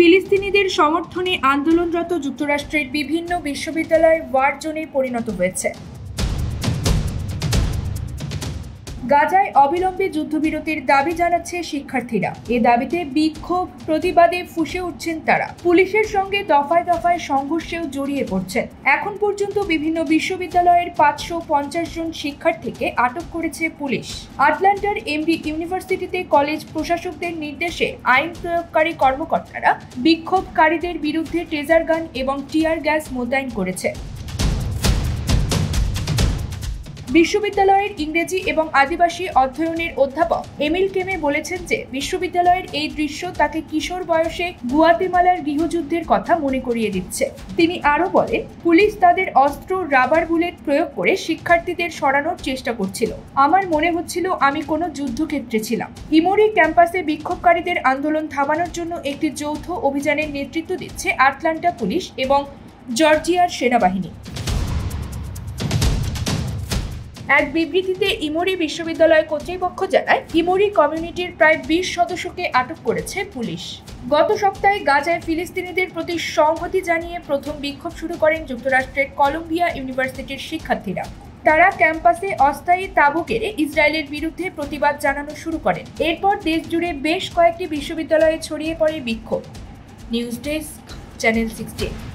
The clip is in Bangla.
ফিলিস্তিনিদের সমর্থনে আন্দোলনরত যুক্তরাষ্ট্রের বিভিন্ন বিশ্ববিদ্যালয় ওয়ার জোনে পরিণত হয়েছে। গাজায় অবিলম্বে যুদ্ধবিরতির দাবি জানাচ্ছে শিক্ষার্থীরা। এ দাবিতে বিক্ষোভ প্রতিবাদে ফুঁসে উঠছেন তারা। পুলিশের সঙ্গে দফায় দফায় সংঘর্ষেও জড়িয়ে পড়ছেন। এখন পর্যন্ত বিভিন্ন বিশ্ববিদ্যালয়ের 550 জন শিক্ষার্থীকে আটক করেছে পুলিশ। আটলান্টার এমডি ইউনিভার্সিটিতে কলেজ প্রশাসকদের নির্দেশে আইন প্রয়োগকারী কর্মকর্তারা বিক্ষোভকারীদের বিরুদ্ধে টেজার গান এবং টিয়ার গ্যাস মোতায়েন করেছে। বিশ্ববিদ্যালয়ের ইংরেজি এবং আদিবাসী অধ্যয়নের অধ্যাপক এমিল কেমে বলেছেন যে বিশ্ববিদ্যালয়ের এই দৃশ্য তাকে কিশোর বয়সে গুয়াতেমালার গৃহযুদ্ধের কথা মনে করিয়ে দিচ্ছে। তিনি আরও বলেন, পুলিশ তাদের অস্ত্র রাবার বুলেট প্রয়োগ করে শিক্ষার্থীদের সরানোর চেষ্টা করছিল। আমার মনে হচ্ছিল আমি কোনো যুদ্ধক্ষেত্রে ছিলাম। ইমোরি ক্যাম্পাসে বিক্ষোভকারীদের আন্দোলন থামানোর জন্য একটি যৌথ অভিযানের নেতৃত্ব দিচ্ছে আটলান্টা পুলিশ এবং জর্জিয়ার সেনাবাহিনী। এক বিবৃতিতে ইমোরি বিশ্ববিদ্যালয় কর্তৃপক্ষ জানায়, ইমোরি কমিউনিটির প্রায় 20 সদস্যকে আটক করেছে পুলিশ। গত সপ্তাহে গাজায় ফিলিস্তিনিদের প্রতি সংহতি জানিয়ে প্রথম বিক্ষোভ শুরু করেন যুক্তরাষ্ট্রের কলম্বিয়া ইউনিভার্সিটির শিক্ষার্থীরা। তারা ক্যাম্পাসে অস্থায়ী তাঁবু গেড়ে ইসরায়েলের বিরুদ্ধে প্রতিবাদ জানানো শুরু করেন। এরপর দেশ জুড়ে বেশ কয়েকটি বিশ্ববিদ্যালয়ে ছড়িয়ে পড়ে বিক্ষোভ। News desk, channel 16।